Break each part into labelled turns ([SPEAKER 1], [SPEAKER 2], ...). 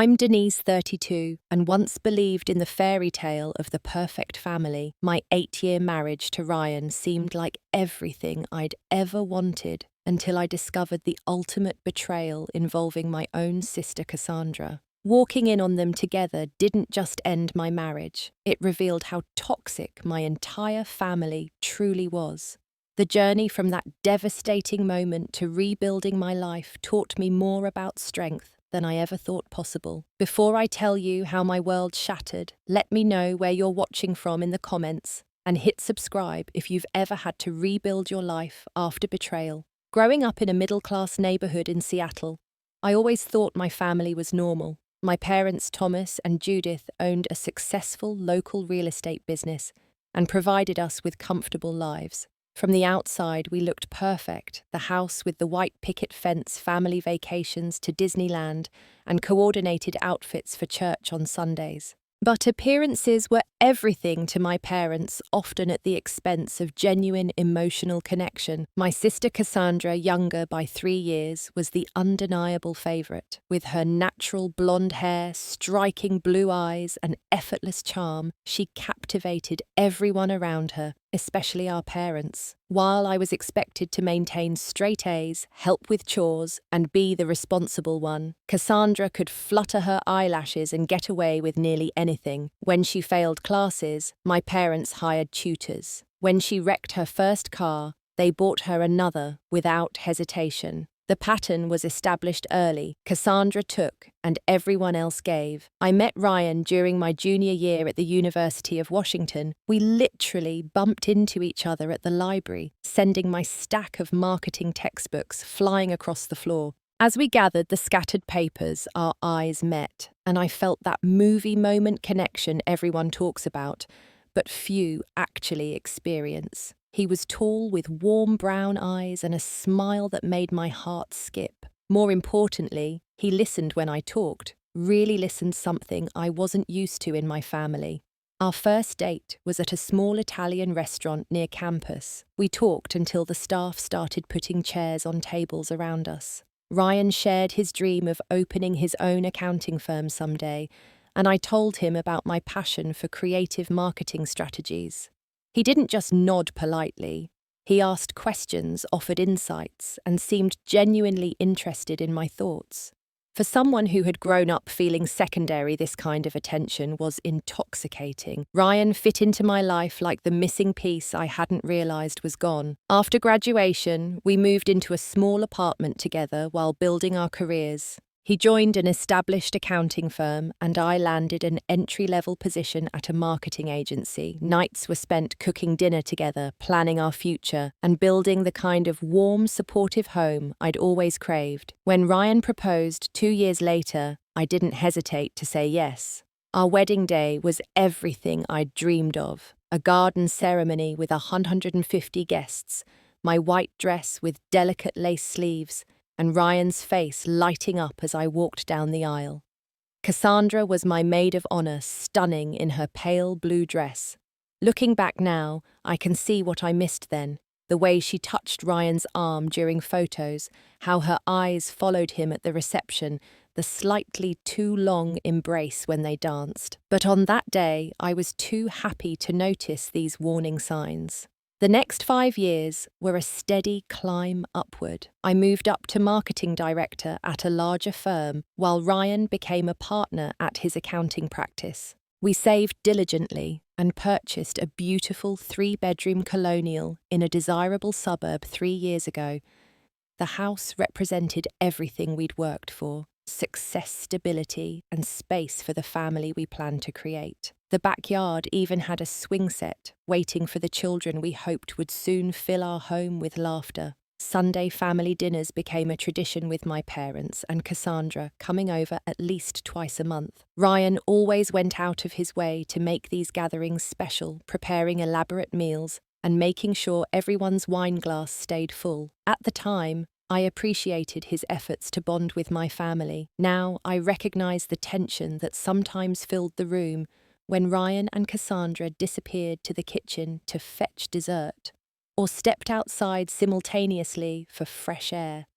[SPEAKER 1] I'm Denise, 32, and once believed in the fairy tale of the perfect family. My 8-year marriage to Ryan seemed like everything I'd ever wanted until I discovered the ultimate betrayal involving my own sister Cassandra. Walking in on them together didn't just end my marriage, it revealed how toxic my entire family truly was. The journey from that devastating moment to rebuilding my life taught me more about strength than I ever thought possible. Before I tell you how my world shattered, let me know where you're watching from in the comments and hit subscribe if you've ever had to rebuild your life after betrayal. Growing up in a middle-class neighborhood in Seattle, I always thought my family was normal. My parents, Thomas and Judith, owned a successful local real estate business and provided us with comfortable lives. From the outside, we looked perfect, the house with the white picket fence, family vacations to Disneyland, and coordinated outfits for church on Sundays. But appearances were everything to my parents, often at the expense of genuine emotional connection. My sister Cassandra, younger by 3 years, was the undeniable favorite. With her natural blonde hair, striking blue eyes, and effortless charm, she captivated everyone around her, especially our parents. While I was expected to maintain straight A's, help with chores, and be the responsible one, Cassandra could flutter her eyelashes and get away with nearly anything. When she failed classes, my parents hired tutors. When she wrecked her first car, they bought her another without hesitation. The pattern was established early. Cassandra took, and everyone else gave. I met Ryan during my junior year at the University of Washington. We literally bumped into each other at the library, sending my stack of marketing textbooks flying across the floor. As we gathered the scattered papers, our eyes met, and I felt that movie moment connection everyone talks about, but few actually experience. He was tall with warm brown eyes and a smile that made my heart skip. More importantly, he listened when I talked, really listened, something I wasn't used to in my family. Our first date was at a small Italian restaurant near campus. We talked until the staff started putting chairs on tables around us. Ryan shared his dream of opening his own accounting firm someday, and I told him about my passion for creative marketing strategies. He didn't just nod politely. He asked questions, offered insights, and seemed genuinely interested in my thoughts. For someone who had grown up feeling secondary, this kind of attention was intoxicating. Ryan fit into my life like the missing piece I hadn't realized was gone. After graduation, we moved into a small apartment together while building our careers. He joined an established accounting firm, and I landed an entry-level position at a marketing agency. Nights were spent cooking dinner together, planning our future, and building the kind of warm, supportive home I'd always craved. When Ryan proposed 2 years later, I didn't hesitate to say yes. Our wedding day was everything I'd dreamed of. A garden ceremony with 150 guests, my white dress with delicate lace sleeves, and Ryan's face lighting up as I walked down the aisle. Cassandra was my maid of honor, stunning in her pale blue dress. Looking back now, I can see what I missed then, the way she touched Ryan's arm during photos, how her eyes followed him at the reception, the slightly too long embrace when they danced. But on that day, I was too happy to notice these warning signs. The next 5 years were a steady climb upward. I moved up to marketing director at a larger firm, while Ryan became a partner at his accounting practice. We saved diligently and purchased a beautiful 3-bedroom colonial in a desirable suburb 3 years ago. The house represented everything we'd worked for: success, stability, and space for the family we planned to create. The backyard even had a swing set, waiting for the children we hoped would soon fill our home with laughter. Sunday family dinners became a tradition with my parents and Cassandra, coming over at least twice a month. Ryan always went out of his way to make these gatherings special, preparing elaborate meals and making sure everyone's wine glass stayed full. At the time, I appreciated his efforts to bond with my family. Now I recognize the tension that sometimes filled the room when Ryan and Cassandra disappeared to the kitchen to fetch dessert, or stepped outside simultaneously for fresh air.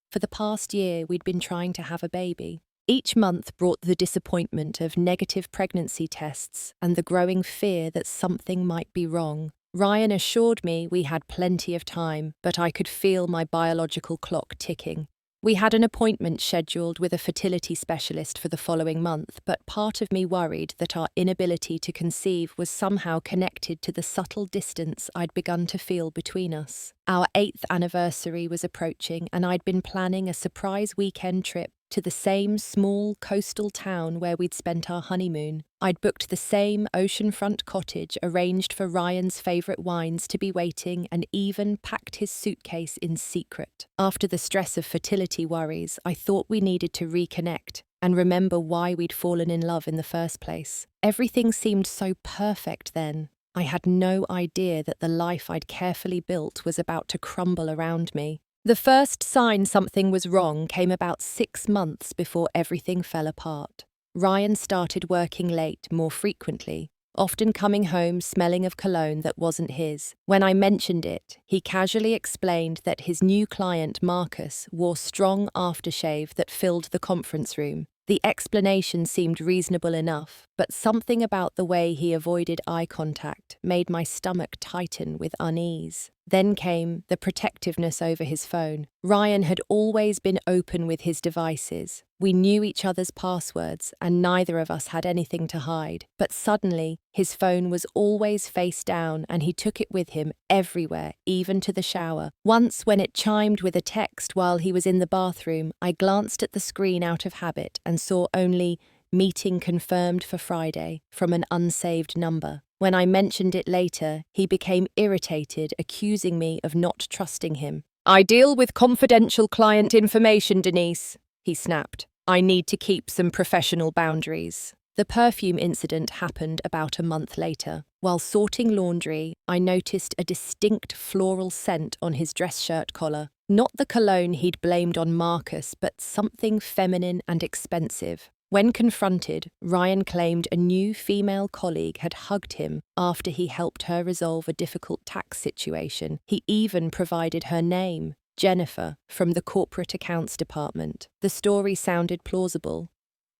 [SPEAKER 1] For the past year, we'd been trying to have a baby. Each month brought the disappointment of negative pregnancy tests and the growing fear that something might be wrong. Ryan assured me we had plenty of time, but I could feel my biological clock ticking. We had an appointment scheduled with a fertility specialist for the following month, but part of me worried that our inability to conceive was somehow connected to the subtle distance I'd begun to feel between us. Our 8th anniversary was approaching, and I'd been planning a surprise weekend trip to the same small coastal town where we'd spent our honeymoon. I'd booked the same oceanfront cottage, arranged for Ryan's favourite wines to be waiting, and even packed his suitcase in secret. After the stress of fertility worries, I thought we needed to reconnect and remember why we'd fallen in love in the first place. Everything seemed so perfect then. I had no idea that the life I'd carefully built was about to crumble around me. The first sign something was wrong came about 6 months before everything fell apart. Ryan started working late more frequently, often coming home smelling of cologne that wasn't his. When I mentioned it, he casually explained that his new client, Marcus, wore strong aftershave that filled the conference room. The explanation seemed reasonable enough, but something about the way he avoided eye contact made my stomach tighten with unease. Then came the protectiveness over his phone. Ryan had always been open with his devices. We knew each other's passwords, and neither of us had anything to hide. But suddenly, his phone was always face down, and he took it with him everywhere, even to the shower. Once, when it chimed with a text while he was in the bathroom, I glanced at the screen out of habit and saw only "meeting confirmed for Friday" from an unsaved number. When I mentioned it later, he became irritated, accusing me of not trusting him. "I deal with confidential client information, Denise," he snapped. "I need to keep some professional boundaries." The perfume incident happened about a month later. While sorting laundry, I noticed a distinct floral scent on his dress shirt collar. Not the cologne he'd blamed on Marcus, but something feminine and expensive. When confronted, Ryan claimed a new female colleague had hugged him after he helped her resolve a difficult tax situation. He even provided her name, Jennifer, from the corporate accounts department. The story sounded plausible,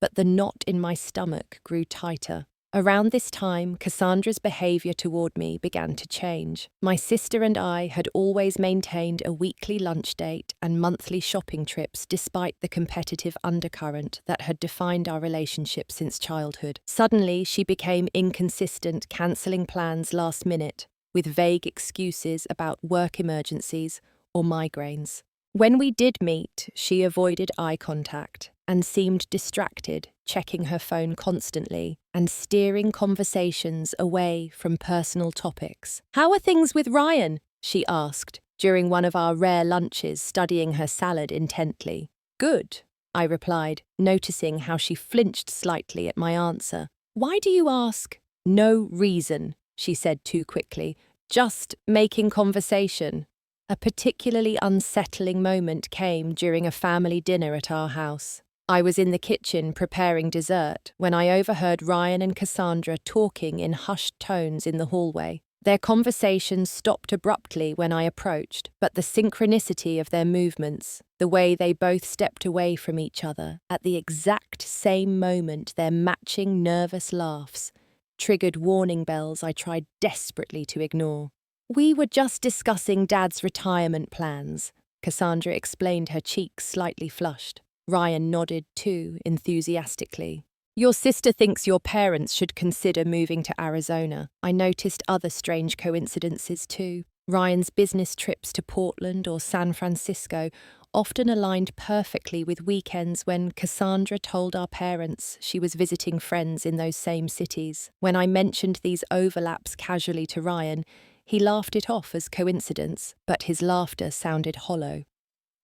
[SPEAKER 1] but the knot in my stomach grew tighter. Around this time, Cassandra's behaviour toward me began to change. My sister and I had always maintained a weekly lunch date and monthly shopping trips despite the competitive undercurrent that had defined our relationship since childhood. Suddenly, she became inconsistent, cancelling plans last minute, with vague excuses about work emergencies or migraines. When we did meet, she avoided eye contact and seemed distracted, checking her phone constantly and steering conversations away from personal topics. "How are things with Ryan?" she asked during one of our rare lunches, studying her salad intently. "Good," I replied, noticing how she flinched slightly at my answer. "Why do you ask?" "No reason," she said too quickly. "Just making conversation." A particularly unsettling moment came during a family dinner at our house. I was in the kitchen preparing dessert when I overheard Ryan and Cassandra talking in hushed tones in the hallway. Their conversation stopped abruptly when I approached, but the synchronicity of their movements, the way they both stepped away from each other at the exact same moment, their matching nervous laughs, triggered warning bells I tried desperately to ignore. "We were just discussing Dad's retirement plans," Cassandra explained, her cheeks slightly flushed. Ryan nodded too, enthusiastically. "Your sister thinks your parents should consider moving to Arizona." I noticed other strange coincidences too. Ryan's business trips to Portland or San Francisco often aligned perfectly with weekends when Cassandra told our parents she was visiting friends in those same cities. When I mentioned these overlaps casually to Ryan, he laughed it off as coincidence, but his laughter sounded hollow.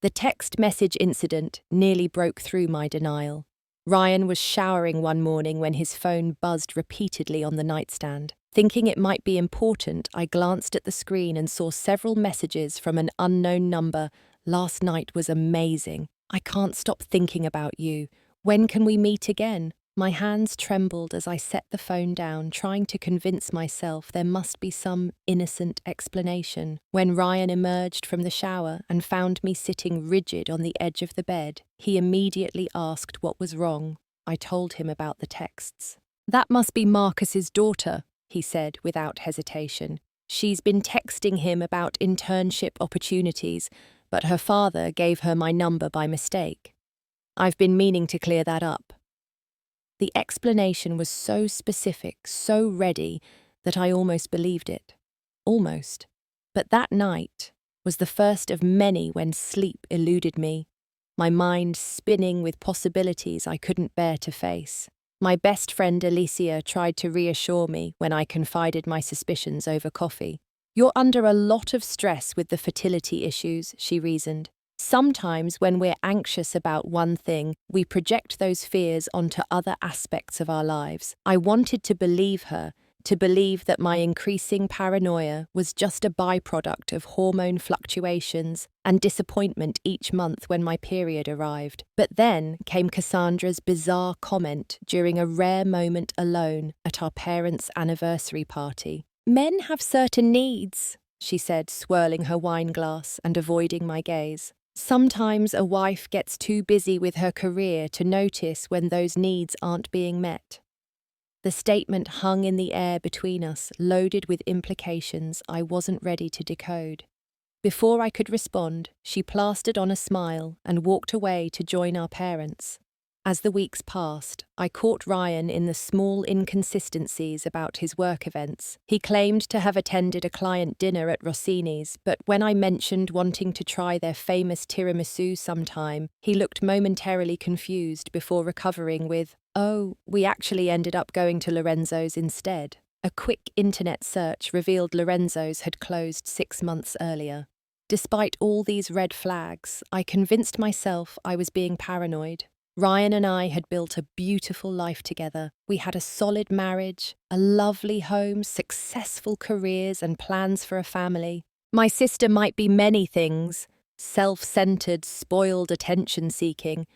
[SPEAKER 1] The text message incident nearly broke through my denial. Ryan was showering one morning when his phone buzzed repeatedly on the nightstand. Thinking it might be important, I glanced at the screen and saw several messages from an unknown number. "Last night was amazing. I can't stop thinking about you. When can we meet again?" My hands trembled as I set the phone down, trying to convince myself there must be some innocent explanation. When Ryan emerged from the shower and found me sitting rigid on the edge of the bed, he immediately asked what was wrong. I told him about the texts. "That must be Marcus's daughter," he said without hesitation. "She's been texting him about internship opportunities, but her father gave her my number by mistake. I've been meaning to clear that up." The explanation was so specific, so ready, that I almost believed it. Almost. But that night was the first of many when sleep eluded me, my mind spinning with possibilities I couldn't bear to face. My best friend Alicia tried to reassure me when I confided my suspicions over coffee. "You're under a lot of stress with the fertility issues," she reasoned. "Sometimes when we're anxious about one thing, we project those fears onto other aspects of our lives." I wanted to believe her, to believe that my increasing paranoia was just a byproduct of hormone fluctuations and disappointment each month when my period arrived. But then came Cassandra's bizarre comment during a rare moment alone at our parents' anniversary party. "Men have certain needs," she said, swirling her wine glass and avoiding my gaze. "Sometimes a wife gets too busy with her career to notice when those needs aren't being met." The statement hung in the air between us, loaded with implications I wasn't ready to decode. Before I could respond, she plastered on a smile and walked away to join our parents. As the weeks passed, I caught Ryan in the small inconsistencies about his work events. He claimed to have attended a client dinner at Rossini's, but when I mentioned wanting to try their famous tiramisu sometime, he looked momentarily confused before recovering with, "Oh, we actually ended up going to Lorenzo's instead." A quick internet search revealed Lorenzo's had closed 6 months earlier. Despite all these red flags, I convinced myself I was being paranoid. Ryan and I had built a beautiful life together. We had a solid marriage, a lovely home, successful careers, and plans for a family. My sister might be many things, self-centered, spoiled, attention-seeking,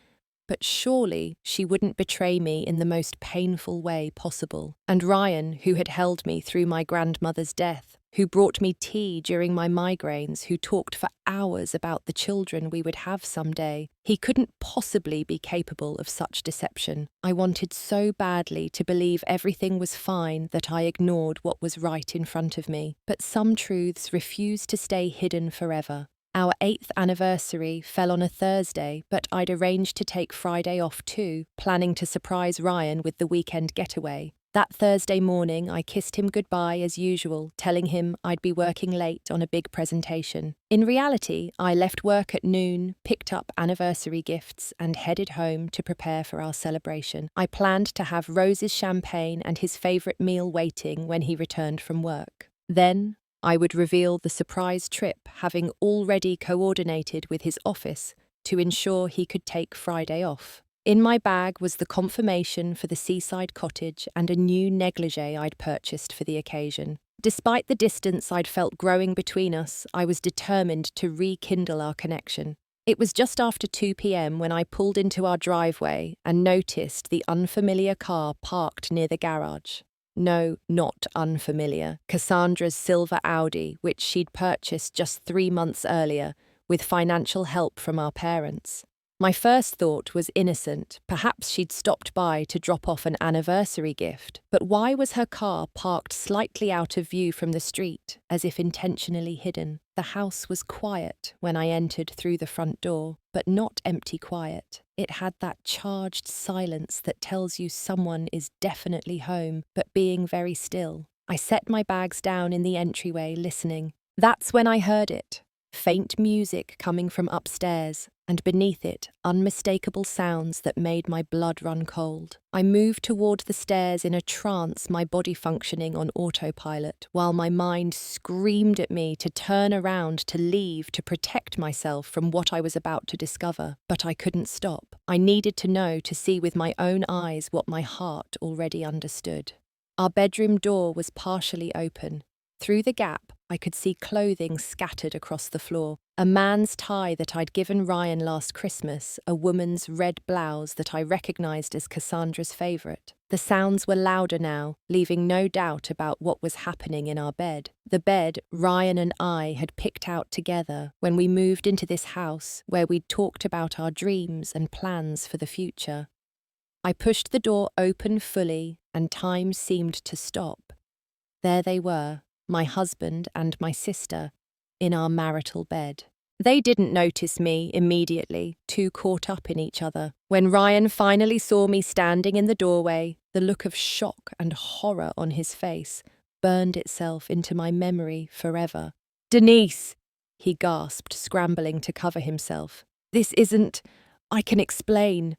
[SPEAKER 1] but surely she wouldn't betray me in the most painful way possible. And Ryan, who had held me through my grandmother's death, who brought me tea during my migraines, who talked for hours about the children we would have someday, he couldn't possibly be capable of such deception. I wanted so badly to believe everything was fine that I ignored what was right in front of me. But some truths refused to stay hidden forever. Our 8th anniversary fell on a Thursday, but I'd arranged to take Friday off too, planning to surprise Ryan with the weekend getaway. That Thursday morning, I kissed him goodbye as usual, telling him I'd be working late on a big presentation. In reality, I left work at noon, picked up anniversary gifts, and headed home to prepare for our celebration. I planned to have Rose's champagne and his favourite meal waiting when he returned from work. Then I would reveal the surprise trip, having already coordinated with his office to ensure he could take Friday off. In my bag was the confirmation for the seaside cottage and a new negligee I'd purchased for the occasion. Despite the distance I'd felt growing between us, I was determined to rekindle our connection. It was just after 2 p.m. when I pulled into our driveway and noticed the unfamiliar car parked near the garage. No, not unfamiliar. Cassandra's silver Audi, which she'd purchased just 3 months earlier, with financial help from our parents. My first thought was innocent. Perhaps she'd stopped by to drop off an anniversary gift. But why was her car parked slightly out of view from the street, as if intentionally hidden? The house was quiet when I entered through the front door, but not empty quiet. It had that charged silence that tells you someone is definitely home, but being very still. I set my bags down in the entryway, listening. That's when I heard it. Faint music coming from upstairs, and beneath it, unmistakable sounds that made my blood run cold. I moved toward the stairs in a trance, my body functioning on autopilot, while my mind screamed at me to turn around, to leave, to protect myself from what I was about to discover. But I couldn't stop. I needed to know, to see with my own eyes what my heart already understood. Our bedroom door was partially open. Through the gap, I could see clothing scattered across the floor. A man's tie that I'd given Ryan last Christmas, a woman's red blouse that I recognized as Cassandra's favourite. The sounds were louder now, leaving no doubt about what was happening in our bed. The bed Ryan and I had picked out together when we moved into this house where we'd talked about our dreams and plans for the future. I pushed the door open fully, and time seemed to stop. There they were, my husband and my sister, in our marital bed. They didn't notice me immediately, too caught up in each other. When Ryan finally saw me standing in the doorway, the look of shock and horror on his face burned itself into my memory forever. "Denise!" he gasped, scrambling to cover himself. "This isn't... I can explain."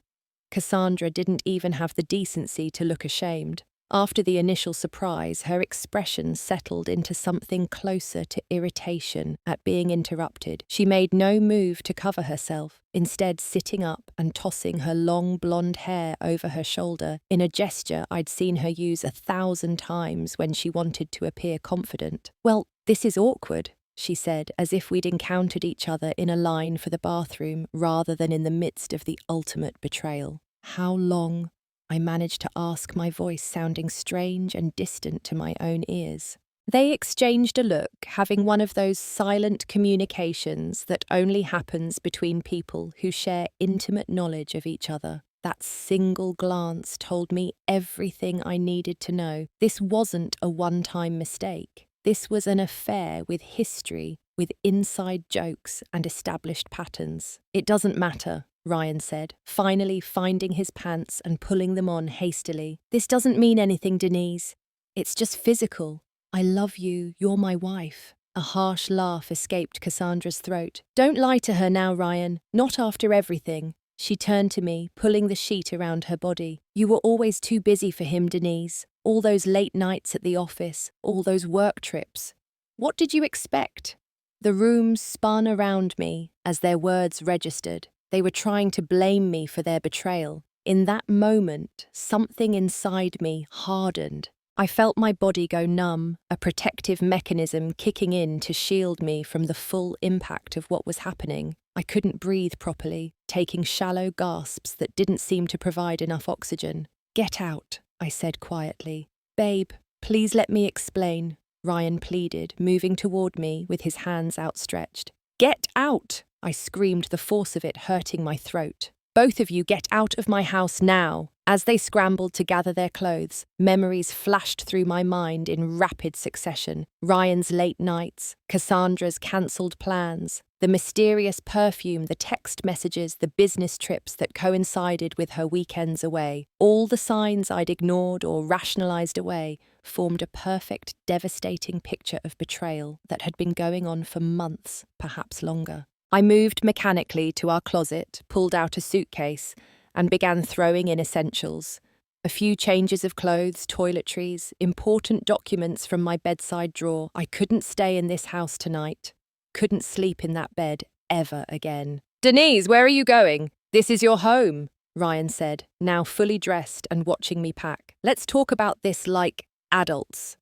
[SPEAKER 1] Cassandra didn't even have the decency to look ashamed. After the initial surprise, her expression settled into something closer to irritation at being interrupted. She made no move to cover herself, instead sitting up and tossing her long blonde hair over her shoulder in a gesture I'd seen her use 1,000 times when she wanted to appear confident. "Well, this is awkward," she said, as if we'd encountered each other in a line for the bathroom rather than in the midst of the ultimate betrayal. "How long?" I managed to ask, my voice sounding strange and distant to my own ears. They exchanged a look, having one of those silent communications that only happens between people who share intimate knowledge of each other. That single glance told me everything I needed to know. This wasn't a one-time mistake. This was an affair with history, with inside jokes and established patterns. "It doesn't matter," Ryan said, finally finding his pants and pulling them on hastily. "This doesn't mean anything, Denise. It's just physical. I love you. You're my wife." A harsh laugh escaped Cassandra's throat. "Don't lie to her now, Ryan. Not after everything." She turned to me, pulling the sheet around her body. "You were always too busy for him, Denise. All those late nights at the office, all those work trips. What did you expect?" The room spun around me as their words registered. They were trying to blame me for their betrayal. In that moment, something inside me hardened. I felt my body go numb, a protective mechanism kicking in to shield me from the full impact of what was happening. I couldn't breathe properly, taking shallow gasps that didn't seem to provide enough oxygen. "Get out," I said quietly. "Babe, please let me explain," Ryan pleaded, moving toward me with his hands outstretched. "Get out!" I screamed, the force of it hurting my throat. "Both of you get out of my house now." As they scrambled to gather their clothes, memories flashed through my mind in rapid succession. Ryan's late nights, Cassandra's cancelled plans, the mysterious perfume, the text messages, the business trips that coincided with her weekends away. All the signs I'd ignored or rationalized away formed a perfect, devastating picture of betrayal that had been going on for months, perhaps longer. I moved mechanically to our closet, pulled out a suitcase, and began throwing in essentials. A few changes of clothes, toiletries, important documents from my bedside drawer. I couldn't stay in this house tonight. Couldn't sleep in that bed ever again. "Denise, where are you going? This is your home," Ryan said, now fully dressed and watching me pack. "Let's talk about this like adults."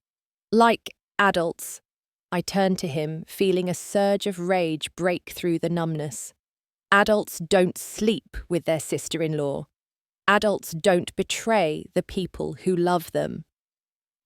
[SPEAKER 1] "Like adults." I turned to him, feeling a surge of rage break through the numbness. "Adults don't sleep with their sister-in-law. Adults don't betray the people who love them."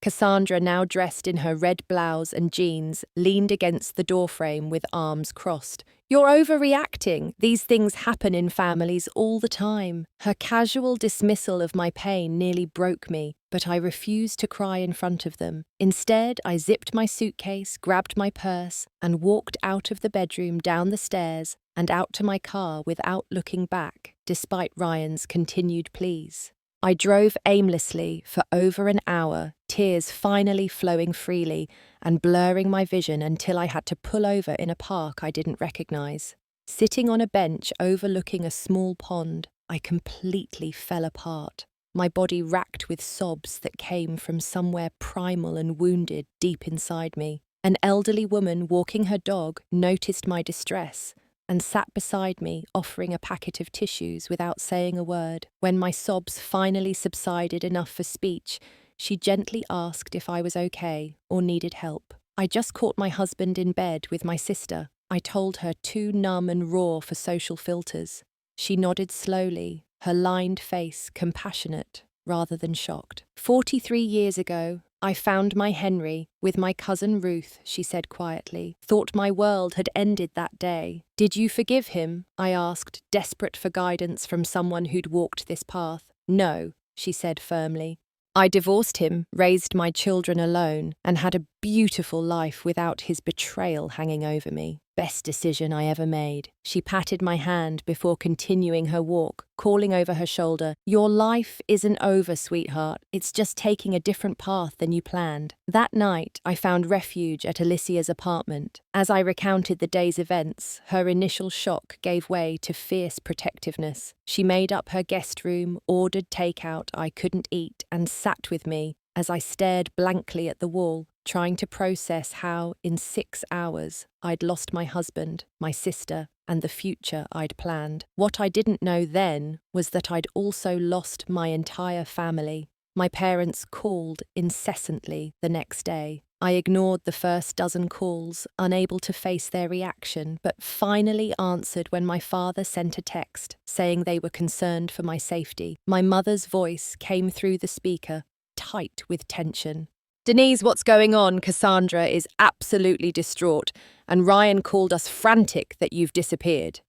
[SPEAKER 1] Cassandra, now dressed in her red blouse and jeans, leaned against the doorframe with arms crossed. "You're overreacting. These things happen in families all the time." Her casual dismissal of my pain nearly broke me, but I refused to cry in front of them. Instead, I zipped my suitcase, grabbed my purse, and walked out of the bedroom, down the stairs, and out to my car without looking back, despite Ryan's continued pleas. I drove aimlessly for over an hour, tears finally flowing freely and blurring my vision until I had to pull over in a park I didn't recognize. Sitting on a bench overlooking a small pond, I completely fell apart, my body racked with sobs that came from somewhere primal and wounded deep inside me. An elderly woman walking her dog noticed my distress and sat beside me, offering a packet of tissues without saying a word. When my sobs finally subsided enough for speech, she gently asked if I was okay or needed help. I just caught my husband in bed with my sister. I told her, too numb and raw for social filters. She nodded slowly, her lined face compassionate rather than shocked. 43 years ago, I found my Henry with my cousin Ruth, she said quietly. Thought my world had ended that day. Did you forgive him? I asked, desperate for guidance from someone who'd walked this path. No, she said firmly. I divorced him, raised my children alone, and had a beautiful life without his betrayal hanging over me. Best decision I ever made. She patted my hand before continuing her walk, calling over her shoulder, Your life isn't over, sweetheart. It's just taking a different path than you planned. That night, I found refuge at Alicia's apartment. As I recounted the day's events, her initial shock gave way to fierce protectiveness. She made up her guest room, ordered takeout I couldn't eat, and sat with me as I stared blankly at the wall, trying to process how, in 6 hours, I'd lost my husband, my sister, and the future I'd planned. What I didn't know then was that I'd also lost my entire family. My parents called incessantly the next day. I ignored the first dozen calls, unable to face their reaction, but finally answered when my father sent a text saying they were concerned for my safety. My mother's voice came through the speaker, tight with tension. Denise, what's going on? Cassandra is absolutely distraught, and Ryan called us frantic that you've disappeared.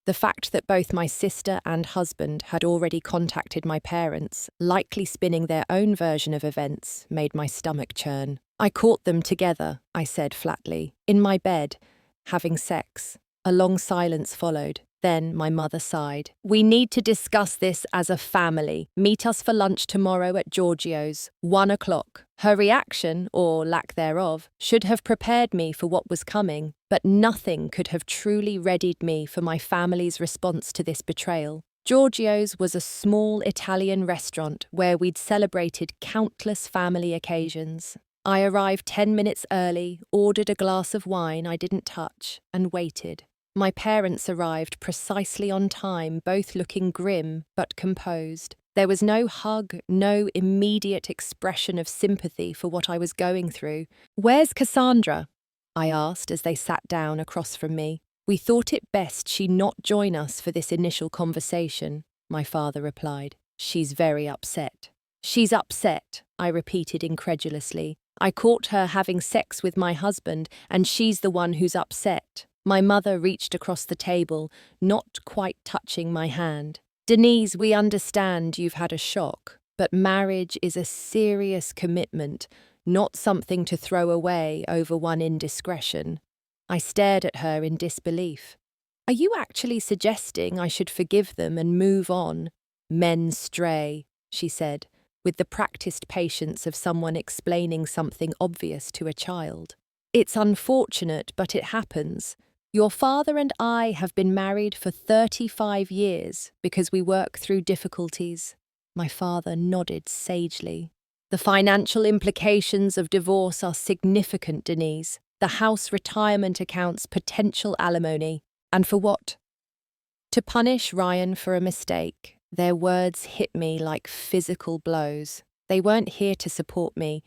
[SPEAKER 1] The fact that both my sister and husband had already contacted my parents, likely spinning their own version of events, made my stomach churn. I caught them together, I said flatly, in my bed, having sex. A long silence followed. Then my mother sighed. We need to discuss this as a family. Meet us for lunch tomorrow at Giorgio's, 1 o'clock. Her reaction, or lack thereof, should have prepared me for what was coming, but nothing could have truly readied me for my family's response to this betrayal. Giorgio's was a small Italian restaurant where we'd celebrated countless family occasions. I arrived 10 minutes early, ordered a glass of wine I didn't touch, and waited. My parents arrived precisely on time, both looking grim but composed. There was no hug, no immediate expression of sympathy for what I was going through. Where's Cassandra? I asked as they sat down across from me. We thought it best she not join us for this initial conversation, my father replied. She's very upset. She's upset, I repeated incredulously. I caught her having sex with my husband, and she's the one who's upset. My mother reached across the table, not quite touching my hand. Denise, we understand you've had a shock, but marriage is a serious commitment, not something to throw away over one indiscretion. I stared at her in disbelief. Are you actually suggesting I should forgive them and move on? Men stray, she said, with the practiced patience of someone explaining something obvious to a child. It's unfortunate, but it happens. Your father and I have been married for 35 years because we work through difficulties. My father nodded sagely. The financial implications of divorce are significant, Denise. The house retirement accounts, potential alimony. And for what? To punish Ryan for a mistake. Their words hit me like physical blows. They weren't here to support me.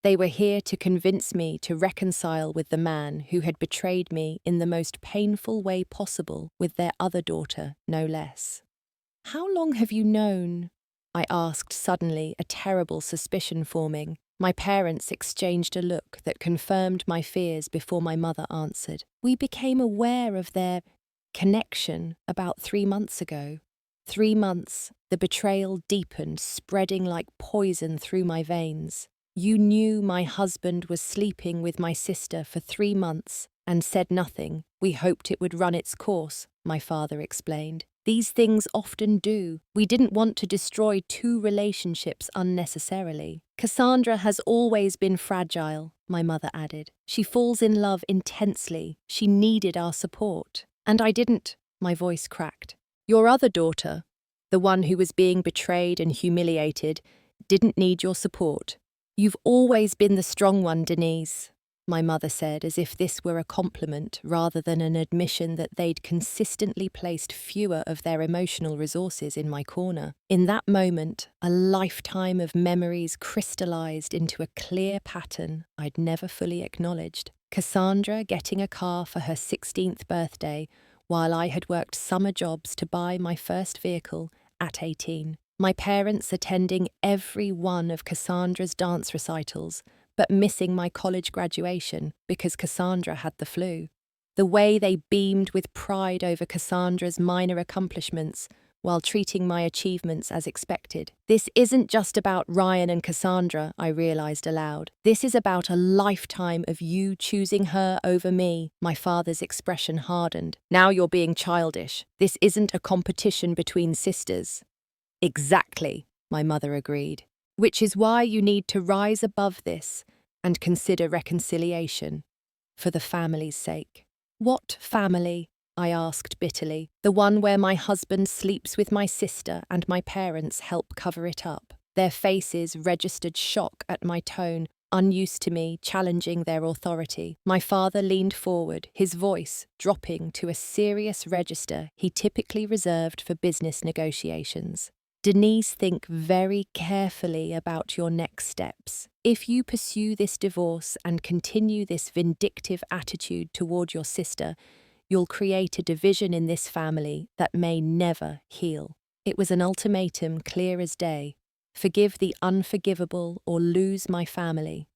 [SPEAKER 1] They were here to convince me to reconcile with the man who had betrayed me in the most painful way possible with their other daughter, no less. How long have you known? I asked suddenly, a terrible suspicion forming. My parents exchanged a look that confirmed my fears before my mother answered. We became aware of their connection about 3 months ago. 3 months, the betrayal deepened, spreading like poison through my veins. You knew my husband was sleeping with my sister for 3 months and said nothing. We hoped it would run its course, my father explained. These things often do. We didn't want to destroy 2 relationships unnecessarily. Cassandra has always been fragile, my mother added. She falls in love intensely. She needed our support. And I didn't, my voice cracked. Your other daughter, the one who was being betrayed and humiliated, didn't need your support. You've always been the strong one, Denise. my mother said, as if this were a compliment rather than an admission that they'd consistently placed fewer of their emotional resources in my corner. In that moment, a lifetime of memories crystallized into a clear pattern I'd never fully acknowledged. Cassandra getting a car for her 16th birthday, while I had worked summer jobs to buy my first vehicle at 18. My parents attending every one of Cassandra's dance recitals, but missing my college graduation because Cassandra had the flu. The way they beamed with pride over Cassandra's minor accomplishments while treating my achievements as expected. This isn't just about Ryan and Cassandra, I realized aloud. This is about a lifetime of you choosing her over me. My father's expression hardened. Now you're being childish. This isn't a competition between sisters. Exactly, my mother agreed. Which is why you need to rise above this and consider reconciliation, for the family's sake. What family? I asked bitterly. The one where my husband sleeps with my sister and my parents help cover it up. Their faces registered shock at my tone, unused to me challenging their authority. My father leaned forward, his voice dropping to a serious register he typically reserved for business negotiations. Denise, think very carefully about your next steps. If you pursue this divorce and continue this vindictive attitude toward your sister, you'll create a division in this family that may never heal. It was an ultimatum clear as day. Forgive the unforgivable or lose my family.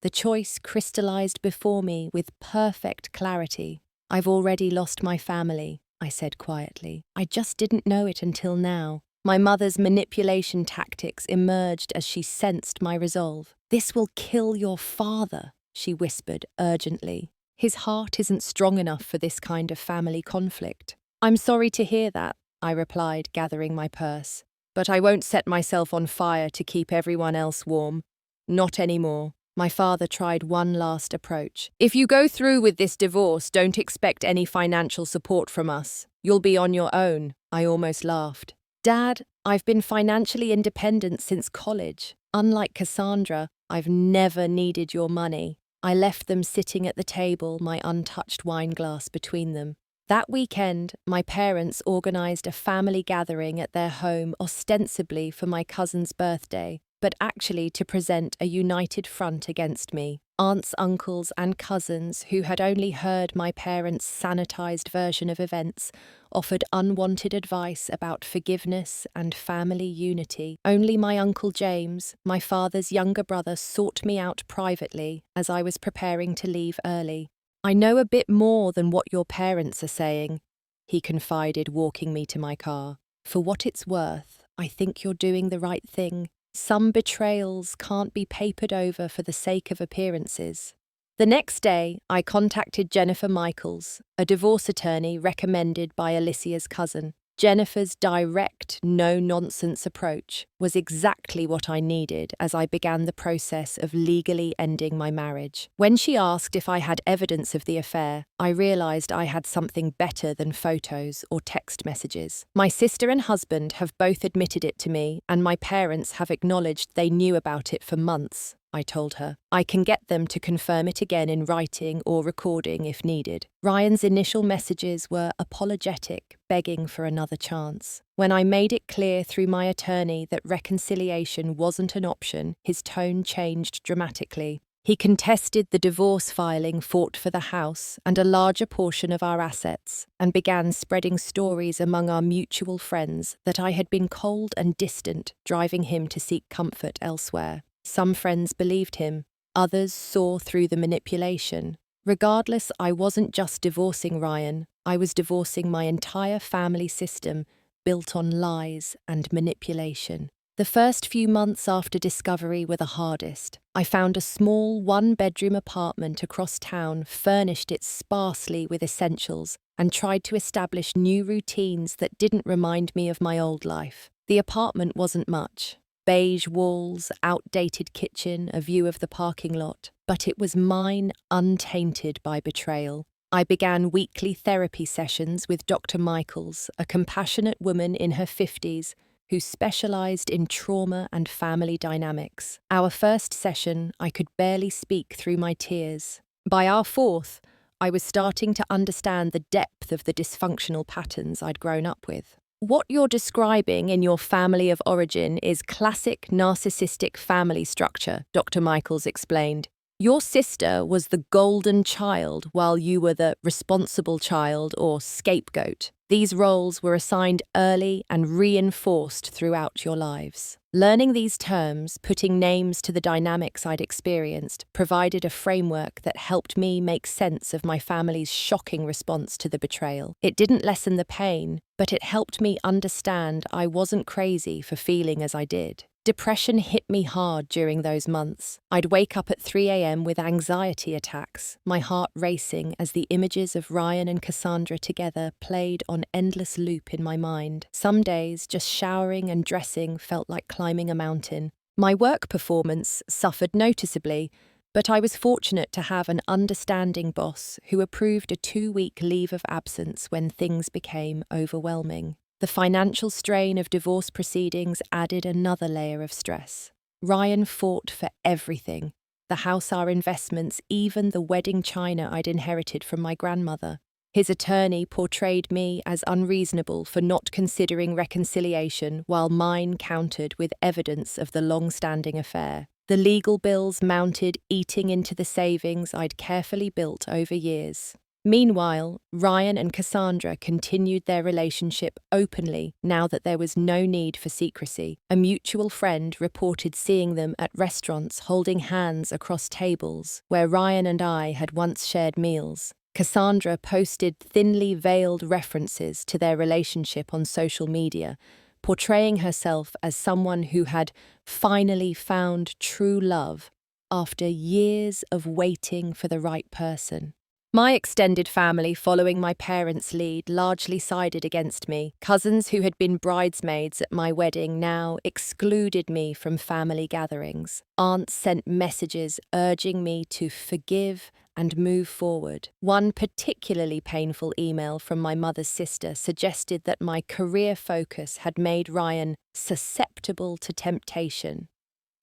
[SPEAKER 1] The choice crystallized before me with perfect clarity. I've already lost my family, I said quietly. I just didn't know it until now. My mother's manipulation tactics emerged as she sensed my resolve. This will kill your father, she whispered urgently. His heart isn't strong enough for this kind of family conflict. I'm sorry to hear that, I replied, gathering my purse. But I won't set myself on fire to keep everyone else warm. Not anymore. My father tried one last approach. If you go through with this divorce, don't expect any financial support from us. You'll be on your own. I almost laughed. Dad, I've been financially independent since college. Unlike Cassandra, I've never needed your money. I left them sitting at the table, my untouched wine glass between them. That weekend, my parents organized a family gathering at their home ostensibly for my cousin's birthday, but actually to present a united front against me. Aunts, uncles, and cousins who had only heard my parents' sanitized version of events offered unwanted advice about forgiveness and family unity. Only my Uncle James, my father's younger brother, sought me out privately as I was preparing to leave early. I know a bit more than what your parents are saying, he confided, walking me to my car. For what it's worth, I think you're doing the right thing. Some betrayals can't be papered over for the sake of appearances. The next day, I contacted Jennifer Michaels, a divorce attorney recommended by Alicia's cousin. Jennifer's direct, no-nonsense approach was exactly what I needed as I began the process of legally ending my marriage. When she asked if I had evidence of the affair, I realized I had something better than photos or text messages. My sister and husband have both admitted it to me, and my parents have acknowledged they knew about it for months, I told her. I can get them to confirm it again in writing or recording if needed. Ryan's initial messages were apologetic, begging for another chance. When I made it clear through my attorney that reconciliation wasn't an option, his tone changed dramatically. He contested the divorce filing, fought for the house and a larger portion of our assets, and began spreading stories among our mutual friends that I had been cold and distant, driving him to seek comfort elsewhere. Some friends believed him, others saw through the manipulation. Regardless, I wasn't just divorcing Ryan, I was divorcing my entire family system built on lies and manipulation. The first few months after discovery were the hardest. I found a small one-bedroom apartment across town, furnished it sparsely with essentials, and tried to establish new routines that didn't remind me of my old life. The apartment wasn't much. Beige walls, outdated kitchen, a view of the parking lot. But it was mine, untainted by betrayal. I began weekly therapy sessions with Dr. Michaels, a compassionate woman in her 50s who specialized in trauma and family dynamics. Our first session, I could barely speak through my tears. By our fourth, I was starting to understand the depth of the dysfunctional patterns I'd grown up with. What you're describing in your family of origin is classic narcissistic family structure, Dr. Michaels explained. Your sister was the golden child while you were the responsible child or scapegoat. These roles were assigned early and reinforced throughout your lives. Learning these terms, putting names to the dynamics I'd experienced, provided a framework that helped me make sense of my family's shocking response to the betrayal. It didn't lessen the pain, but it helped me understand I wasn't crazy for feeling as I did. Depression hit me hard during those months. I'd wake up at 3 a.m. with anxiety attacks, my heart racing as the images of Ryan and Cassandra together played on endless loop in my mind. Some days, just showering and dressing felt like climbing a mountain. My work performance suffered noticeably, but I was fortunate to have an understanding boss who approved a 2-week leave of absence when things became overwhelming. The financial strain of divorce proceedings added another layer of stress. Ryan fought for everything: the house, our investments, even the wedding china I'd inherited from my grandmother. His attorney portrayed me as unreasonable for not considering reconciliation, while mine countered with evidence of the long-standing affair. The legal bills mounted, eating into the savings I'd carefully built over years. Meanwhile, Ryan and Cassandra continued their relationship openly now that there was no need for secrecy. A mutual friend reported seeing them at restaurants holding hands across tables where Ryan and I had once shared meals. Cassandra posted thinly veiled references to their relationship on social media, portraying herself as someone who had finally found true love after years of waiting for the right person. My extended family, following my parents' lead, largely sided against me. Cousins who had been bridesmaids at my wedding now excluded me from family gatherings. Aunts sent messages urging me to forgive and move forward. One particularly painful email from my mother's sister suggested that my career focus had made Ryan susceptible to temptation,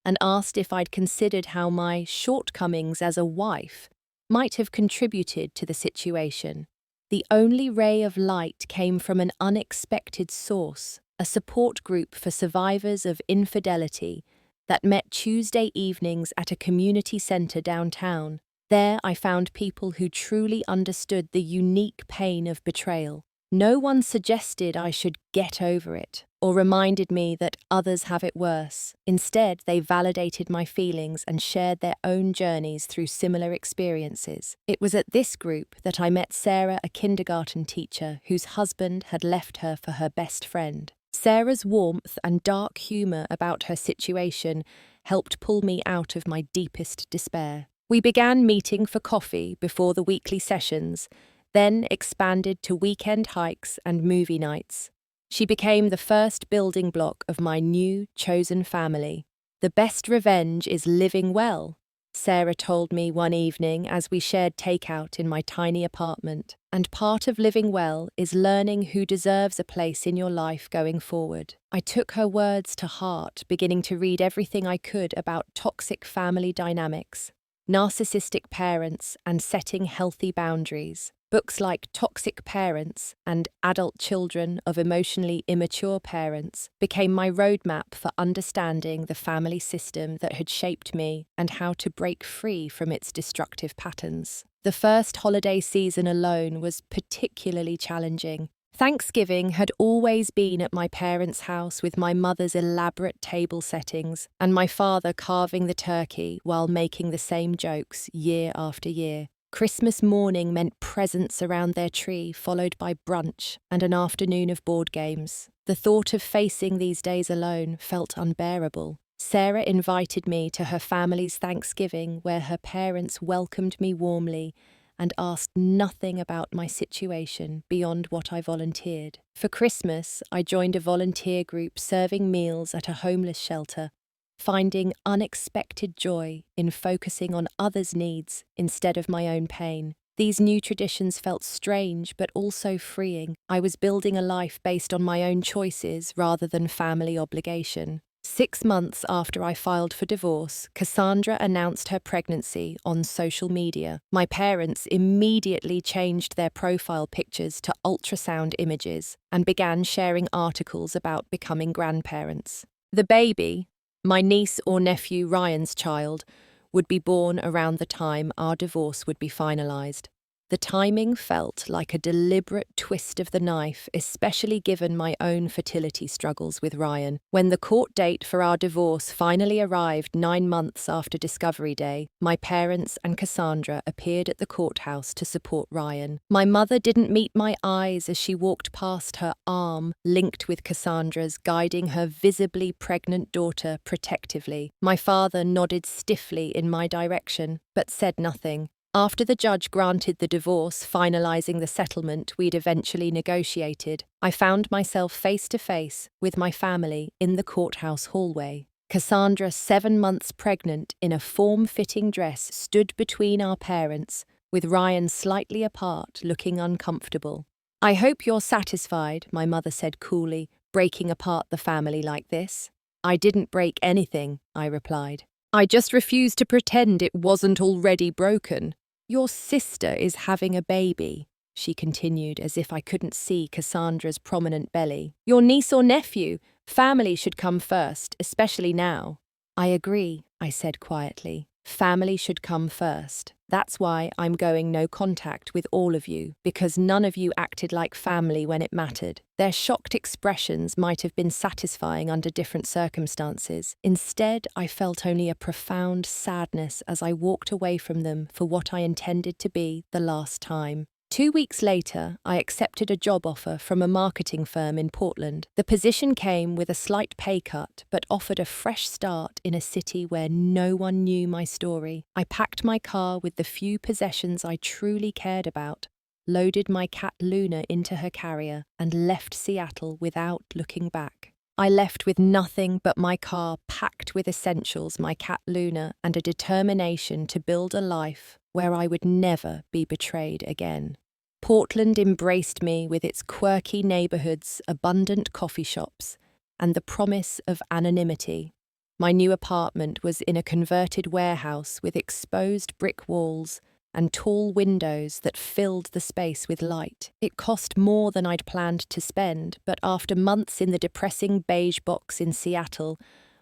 [SPEAKER 1] and asked if I'd considered how my shortcomings as a wife might have contributed to the situation. The only ray of light came from an unexpected source, a support group for survivors of infidelity that met Tuesday evenings at a community centre downtown. There I found people who truly understood the unique pain of betrayal. No one suggested I should get over it, or reminded me that others have it worse. Instead, they validated my feelings and shared their own journeys through similar experiences. It was at this group that I met Sarah, a kindergarten teacher whose husband had left her for her best friend. Sarah's warmth and dark humour about her situation helped pull me out of my deepest despair. We began meeting for coffee before the weekly sessions, then expanded to weekend hikes and movie nights. She became the first building block of my new, chosen family. The best revenge is living well, Sarah told me one evening as we shared takeout in my tiny apartment. And part of living well is learning who deserves a place in your life going forward. I took her words to heart, beginning to read everything I could about toxic family dynamics, narcissistic parents, and setting healthy boundaries. Books like Toxic Parents and Adult Children of Emotionally Immature Parents became my roadmap for understanding the family system that had shaped me and how to break free from its destructive patterns. The first holiday season alone was particularly challenging. Thanksgiving had always been at my parents' house with my mother's elaborate table settings and my father carving the turkey while making the same jokes year after year. Christmas morning meant presents around their tree, followed by brunch and an afternoon of board games. The thought of facing these days alone felt unbearable. Sarah invited me to her family's Thanksgiving, where her parents welcomed me warmly and asked nothing about my situation beyond what I volunteered. For Christmas, I joined a volunteer group serving meals at a homeless shelter, finding unexpected joy in focusing on others' needs instead of my own pain. These new traditions felt strange but also freeing. I was building a life based on my own choices rather than family obligation. 6 months after I filed for divorce, Cassandra announced her pregnancy on social media. My parents immediately changed their profile pictures to ultrasound images and began sharing articles about becoming grandparents. The baby, my niece or nephew Ryan's child, would be born around the time our divorce would be finalised. The timing felt like a deliberate twist of the knife, especially given my own fertility struggles with Ryan. When the court date for our divorce finally arrived 9 months after Discovery Day, my parents and Cassandra appeared at the courthouse to support Ryan. My mother didn't meet my eyes as she walked past, her arm linked with Cassandra's, guiding her visibly pregnant daughter protectively. My father nodded stiffly in my direction, but said nothing. After the judge granted the divorce, finalising the settlement we'd eventually negotiated, I found myself face to face with my family in the courthouse hallway. Cassandra, 7 months pregnant, in a form-fitting dress, stood between our parents, with Ryan slightly apart, looking uncomfortable. "I hope you're satisfied," my mother said coolly, breaking apart the family like this. "I didn't break anything," I replied. "I just refused to pretend it wasn't already broken." "Your sister is having a baby," she continued, as if I couldn't see Cassandra's prominent belly. "Your niece or nephew. Family should come first, especially now." "I agree," I said quietly. "Family should come first. That's why I'm going no contact with all of you, because none of you acted like family when it mattered." Their shocked expressions might have been satisfying under different circumstances. Instead, I felt only a profound sadness as I walked away from them for what I intended to be the last time. 2 weeks later, I accepted a job offer from a marketing firm in Portland. The position came with a slight pay cut, but offered a fresh start in a city where no one knew my story. I packed my car with the few possessions I truly cared about, loaded my cat Luna into her carrier, and left Seattle without looking back. I left with nothing but my car packed with essentials, my cat Luna, and a determination to build a life where I would never be betrayed again. Portland embraced me with its quirky neighborhoods, abundant coffee shops, and the promise of anonymity. My new apartment was in a converted warehouse with exposed brick walls and tall windows that filled the space with light. It cost more than I'd planned to spend, but after months in the depressing beige box in Seattle,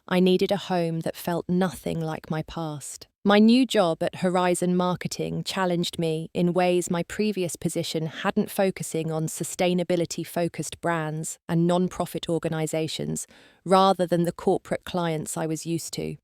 [SPEAKER 1] I needed a home that felt nothing like my past. My new job at Horizon Marketing challenged me in ways my previous position hadn't, focusing on sustainability-focused brands and non-profit organizations rather than the corporate clients I was used to.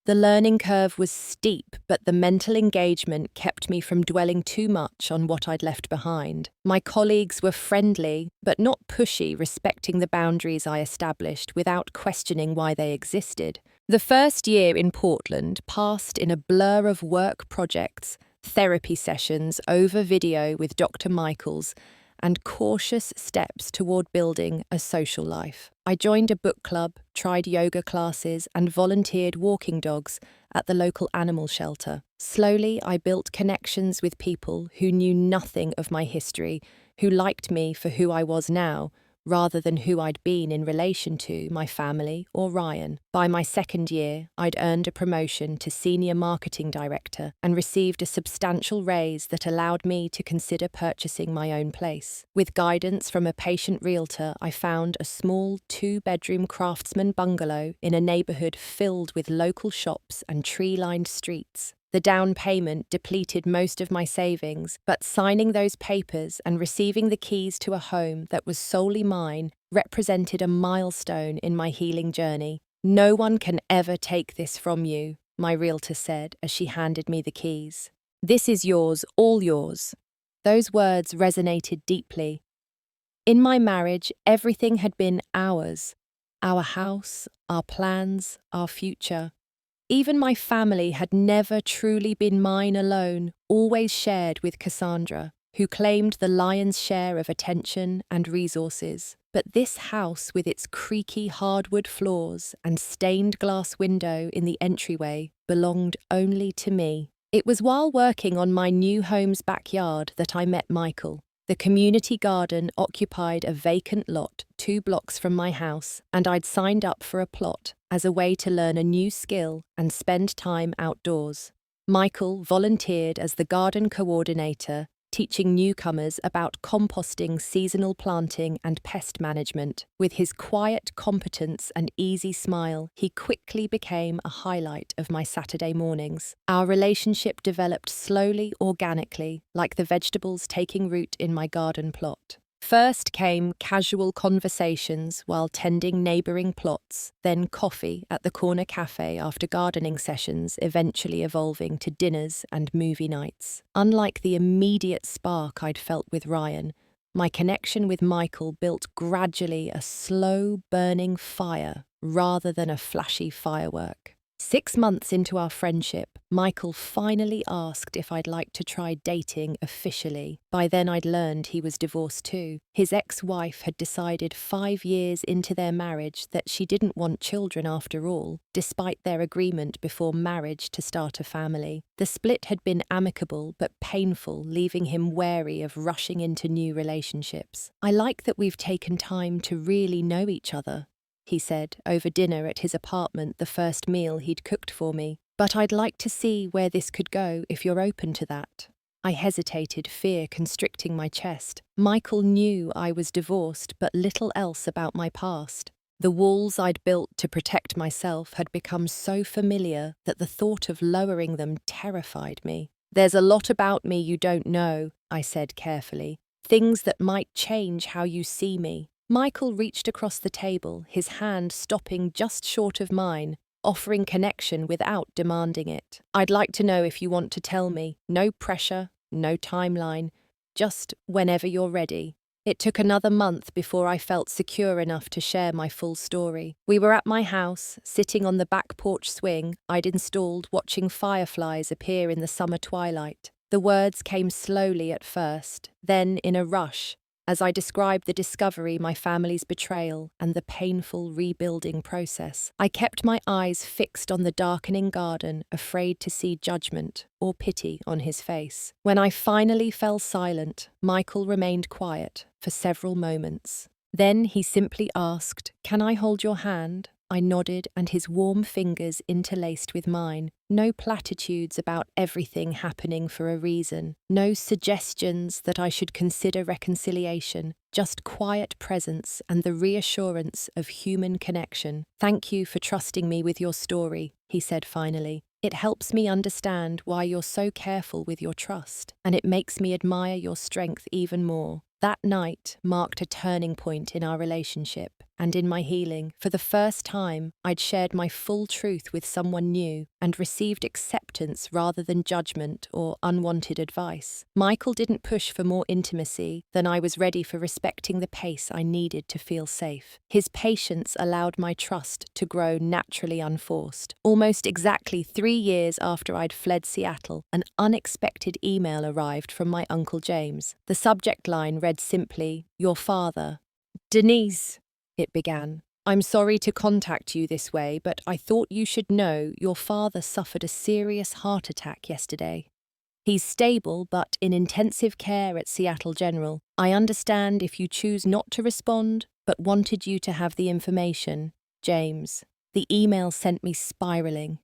[SPEAKER 1] The learning curve was steep, but the mental engagement kept me from dwelling too much on what I'd left behind. My colleagues were friendly, but not pushy, respecting the boundaries I established without questioning why they existed. The first year in Portland passed in a blur of work projects, therapy sessions over video with Dr. Michaels, and cautious steps toward building a social life. I joined a book club, tried yoga classes, and volunteered walking dogs at the local animal shelter. Slowly, I built connections with people who knew nothing of my history, who liked me for who I was now, rather than who I'd been in relation to my family or Ryan. By my second year, I'd earned a promotion to Senior Marketing Director and received a substantial raise that allowed me to consider purchasing my own place. With guidance from a patient realtor, I found a small 2-bedroom craftsman bungalow in a neighborhood filled with local shops and tree-lined streets. The down payment depleted most of my savings, but signing those papers and receiving the keys to a home that was solely mine represented a milestone in my healing journey. "No one can ever take this from you," my realtor said as she handed me the keys. "This is yours, all yours." Those words resonated deeply. In my marriage, everything had been ours. Our house, our plans, our future. Even my family had never truly been mine alone, always shared with Cassandra, who claimed the lion's share of attention and resources. But this house, with its creaky hardwood floors and stained glass window in the entryway, belonged only to me. It was while working on my new home's backyard that I met Michael. The community garden occupied a vacant lot 2 blocks from my house, and I'd signed up for a plot as a way to learn a new skill and spend time outdoors. Michael volunteered as the garden coordinator, teaching newcomers about composting, seasonal planting, and pest management. With his quiet competence and easy smile, he quickly became a highlight of my Saturday mornings. Our relationship developed slowly, organically, like the vegetables taking root in my garden plot. First came casual conversations while tending neighbouring plots, then coffee at the corner cafe after gardening sessions, eventually evolving to dinners and movie nights. Unlike the immediate spark I'd felt with Ryan, my connection with Michael built gradually a slow burning fire rather than a flashy firework. 6 months into our friendship, Michael finally asked if I'd like to try dating officially. By then I'd learned he was divorced too. His ex-wife had decided 5 years into their marriage that she didn't want children after all, despite their agreement before marriage to start a family. The split had been amicable but painful, leaving him wary of rushing into new relationships. "I like that we've taken time to really know each other," he said over dinner at his apartment, the first meal he'd cooked for me. "But I'd like to see where this could go if you're open to that." I hesitated, fear constricting my chest. Michael knew I was divorced, but little else about my past. The walls I'd built to protect myself had become so familiar that the thought of lowering them terrified me. "There's a lot about me you don't know," I said carefully. "Things that might change how you see me." Michael reached across the table, his hand stopping just short of mine, offering connection without demanding it. "I'd like to know if you want to tell me. No pressure, no timeline, just whenever you're ready." It took another month before I felt secure enough to share my full story. We were at my house, sitting on the back porch swing I'd installed, watching fireflies appear in the summer twilight. The words came slowly at first, then in a rush, as I described the discovery, my family's betrayal, and the painful rebuilding process. I kept my eyes fixed on the darkening garden, afraid to see judgment or pity on his face. When I finally fell silent, Michael remained quiet for several moments. Then he simply asked, "Can I hold your hand?" I nodded, and his warm fingers interlaced with mine. No platitudes about everything happening for a reason. No suggestions that I should consider reconciliation. Just quiet presence and the reassurance of human connection. "Thank you for trusting me with your story," he said finally. "It helps me understand why you're so careful with your trust, and it makes me admire your strength even more." That night marked a turning point in our relationship and in my healing. For the first time, I'd shared my full truth with someone new and received acceptance rather than judgment or unwanted advice. Michael didn't push for more intimacy than I was ready for, respecting the pace I needed to feel safe. His patience allowed my trust to grow naturally unforced. Almost exactly 3 years after I'd fled Seattle, an unexpected email arrived from my Uncle James. The subject line read simply, "Your father." "Denise," it began, "I'm sorry to contact you this way, but I thought you should know your father suffered a serious heart attack yesterday. He's stable but in intensive care at Seattle General. I understand if you choose not to respond, but wanted you to have the information. James." The email sent me spiraling.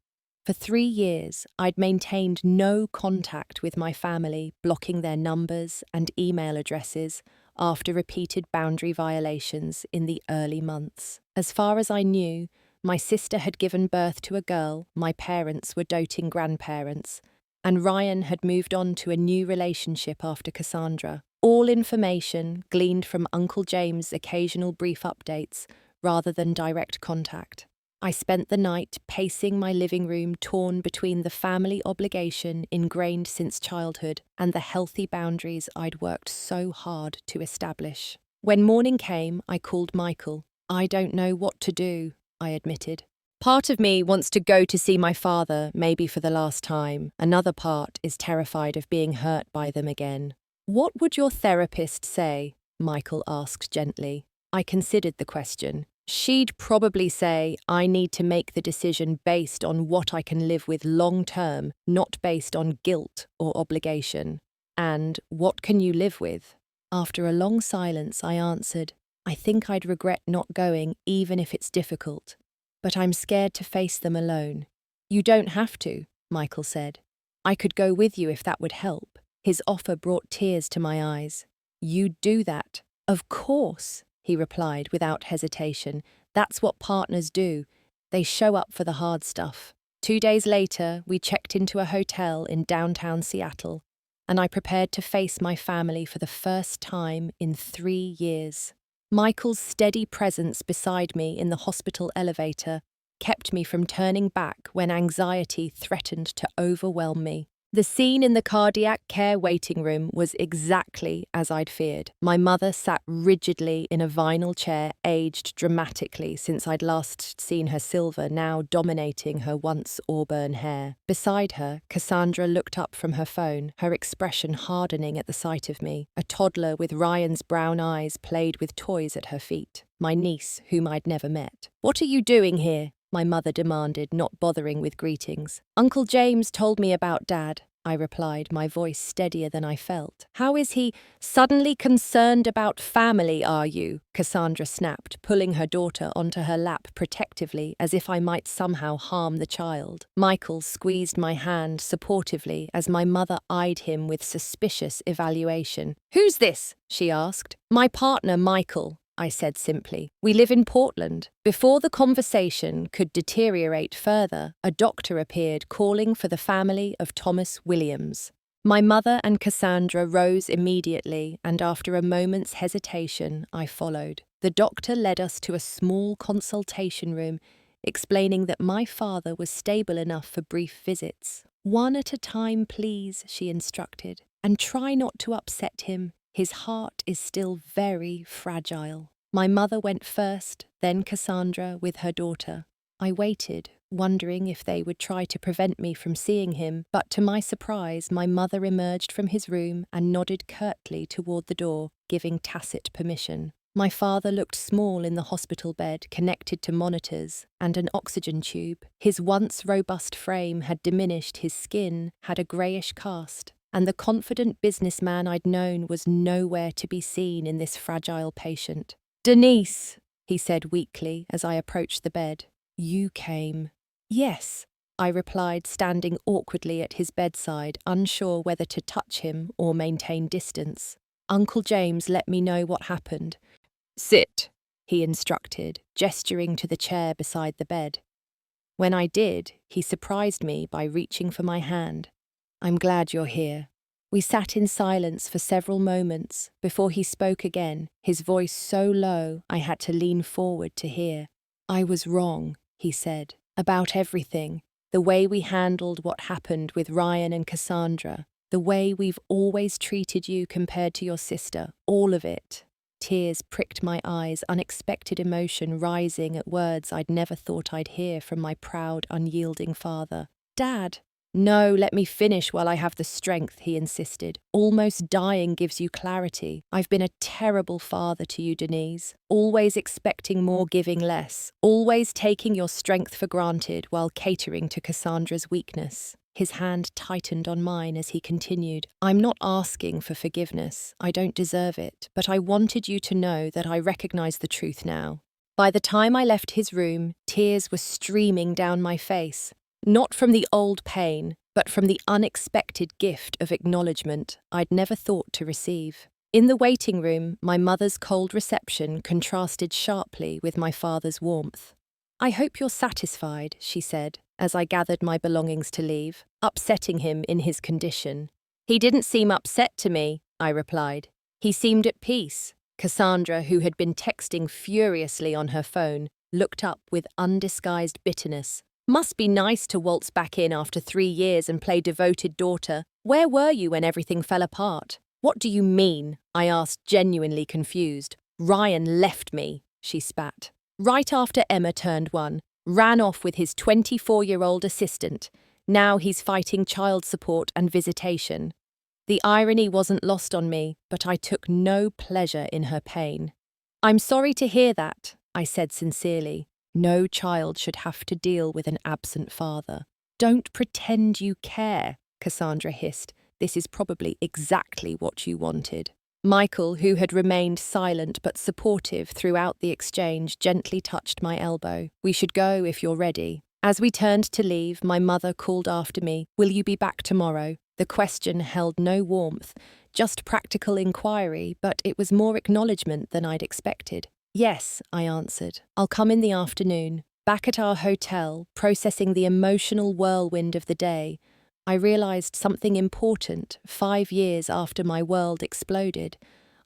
[SPEAKER 1] For 3 years, I'd maintained no contact with my family, blocking their numbers and email addresses after repeated boundary violations in the early months. As far as I knew, my sister had given birth to a girl, my parents were doting grandparents, and Ryan had moved on to a new relationship after Cassandra. All information gleaned from Uncle James' occasional brief updates rather than direct contact. I spent the night pacing my living room, torn between the family obligation ingrained since childhood and the healthy boundaries I'd worked so hard to establish. When morning came, I called Michael. "I don't know what to do," I admitted. "Part of me wants to go to see my father, maybe for the last time. Another part is terrified of being hurt by them again." "What would your therapist say?" Michael asked gently. I considered the question. "She'd probably say I need to make the decision based on what I can live with long term, not based on guilt or obligation." "And what can you live with?" After a long silence, I answered, I think I'd regret not going even if it's difficult, but I'm scared to face them alone. You don't have to, Michael said. I could go with you if that would help. His offer brought tears to my eyes. You'd do that? Of course, he replied without hesitation. That's what partners do. They show up for the hard stuff. 2 days later, we checked into a hotel in downtown Seattle, and I prepared to face my family for the first time in 3 years. Michael's steady presence beside me in the hospital elevator kept me from turning back when anxiety threatened to overwhelm me. The scene in the cardiac care waiting room was exactly as I'd feared. My mother sat rigidly in a vinyl chair, aged dramatically since I'd last seen her silver, now dominating her once auburn hair. Beside her, Cassandra looked up from her phone, her expression hardening at the sight of me. A toddler with Ryan's brown eyes played with toys at her feet. My niece, whom I'd never met. "What are you doing here?" my mother demanded, not bothering with greetings. "Uncle James told me about Dad," I replied, my voice steadier than I felt. "How is he suddenly concerned about family, are you?" Cassandra snapped, pulling her daughter onto her lap protectively as if I might somehow harm the child. Michael squeezed my hand supportively as my mother eyed him with suspicious evaluation. "Who's this?" she asked. "My partner, Michael," I said simply. "We live in Portland." Before the conversation could deteriorate further, a doctor appeared calling for the family of Thomas Williams. My mother and Cassandra rose immediately, and after a moment's hesitation, I followed. The doctor led us to a small consultation room, explaining that my father was stable enough for brief visits. "One at a time, please," she instructed, "and try not to upset him. His heart is still very fragile." My mother went first, then Cassandra with her daughter. I waited, wondering if they would try to prevent me from seeing him, but to my surprise, my mother emerged from his room and nodded curtly toward the door, giving tacit permission. My father looked small in the hospital bed, connected to monitors and an oxygen tube. His once robust frame had diminished, his skin had a greyish cast, and the confident businessman I'd known was nowhere to be seen in this fragile patient. "Denise," he said weakly as I approached the bed. "You came." "Yes," I replied, standing awkwardly at his bedside, unsure whether to touch him or maintain distance. "Uncle James let me know what happened." "Sit," he instructed, gesturing to the chair beside the bed. When I did, he surprised me by reaching for my hand. "I'm glad you're here." We sat in silence for several moments before he spoke again, his voice so low I had to lean forward to hear. "I was wrong," he said, "about everything. The way we handled what happened with Ryan and Cassandra, the way we've always treated you compared to your sister, all of it." Tears pricked my eyes, unexpected emotion rising at words I'd never thought I'd hear from my proud, unyielding father. "Dad." "No, let me finish while I have the strength," he insisted. "Almost dying gives you clarity. I've been a terrible father to you, Denise. Always expecting more, giving less. Always taking your strength for granted while catering to Cassandra's weakness." His hand tightened on mine as he continued. "I'm not asking for forgiveness. I don't deserve it. But I wanted you to know that I recognize the truth now." By the time I left his room, tears were streaming down my face. Not from the old pain, but from the unexpected gift of acknowledgement I'd never thought to receive. In the waiting room, my mother's cold reception contrasted sharply with my father's warmth. "I hope you're satisfied," she said, as I gathered my belongings to leave, upsetting him in his condition. "He didn't seem upset to me," I replied. "He seemed at peace." Cassandra, who had been texting furiously on her phone, looked up with undisguised bitterness. "Must be nice to waltz back in after 3 years and play devoted daughter. Where were you when everything fell apart?" "What do you mean?" I asked, genuinely confused. "Ryan left me," she spat. "Right after Emma turned 1, ran off with his 24-year-old assistant. Now he's fighting child support and visitation." The irony wasn't lost on me, but I took no pleasure in her pain. "I'm sorry to hear that," I said sincerely. No child should have to deal with an absent father. "Don't pretend you care," Cassandra hissed. "This is probably exactly what you wanted." Michael, who had remained silent but supportive throughout the exchange, gently touched my elbow. "We should go if you're ready." As we turned to leave, my mother called after me, "Will you be back tomorrow?" The question held no warmth, just practical inquiry, but it was more acknowledgement than I'd expected. "Yes," I answered. "I'll come in the afternoon." Back at our hotel, processing the emotional whirlwind of the day, I realized something important 5 years after my world exploded.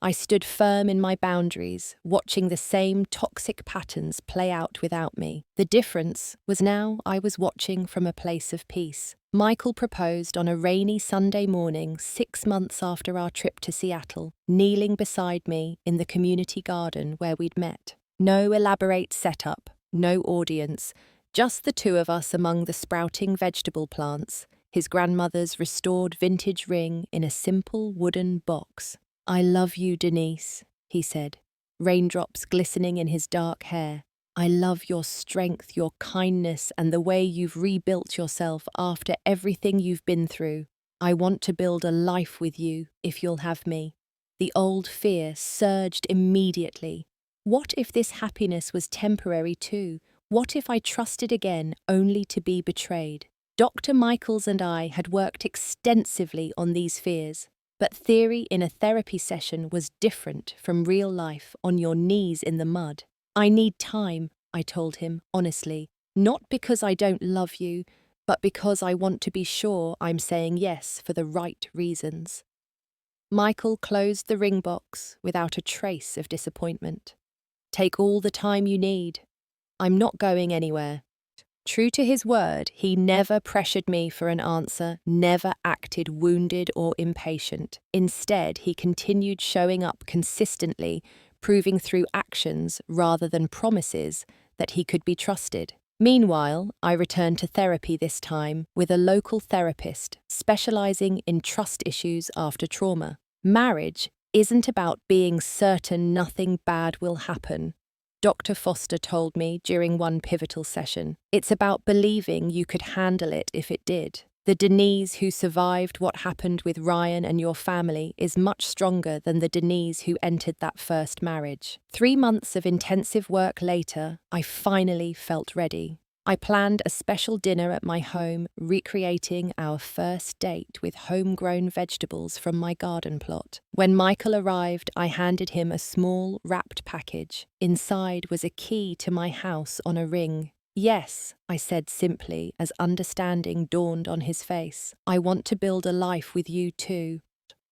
[SPEAKER 1] I stood firm in my boundaries, watching the same toxic patterns play out without me. The difference was now I was watching from a place of peace. Michael proposed on a rainy Sunday morning 6 months after our trip to Seattle, kneeling beside me in the community garden where we'd met. No elaborate setup, no audience, just the two of us among the sprouting vegetable plants, his grandmother's restored vintage ring in a simple wooden box. "I love you, Denise," he said, raindrops glistening in his dark hair. "I love your strength, your kindness, and the way you've rebuilt yourself after everything you've been through. I want to build a life with you, if you'll have me." The old fear surged immediately. What if this happiness was temporary too? What if I trusted again only to be betrayed? Dr. Michaels and I had worked extensively on these fears, but theory in a therapy session was different from real life on your knees in the mud. "I need time," I told him honestly, "not because I don't love you, but because I want to be sure I'm saying yes for the right reasons." Michael closed the ring box without a trace of disappointment. "Take all the time you need. I'm not going anywhere." True to his word, he never pressured me for an answer, never acted wounded or impatient. Instead, he continued showing up consistently, proving through actions rather than promises that he could be trusted. Meanwhile, I returned to therapy this time with a local therapist specializing in trust issues after trauma. Marriage isn't about being certain nothing bad will happen, Dr. Foster told me during one pivotal session. It's about believing you could handle it if it did. The Denise who survived what happened with Ryan and your family is much stronger than the Denise who entered that first marriage. 3 months of intensive work later, I finally felt ready. I planned a special dinner at my home, recreating our first date with homegrown vegetables from my garden plot. When Michael arrived, I handed him a small, wrapped package. Inside was a key to my house on a ring. "Yes," I said simply as understanding dawned on his face. "I want to build a life with you too."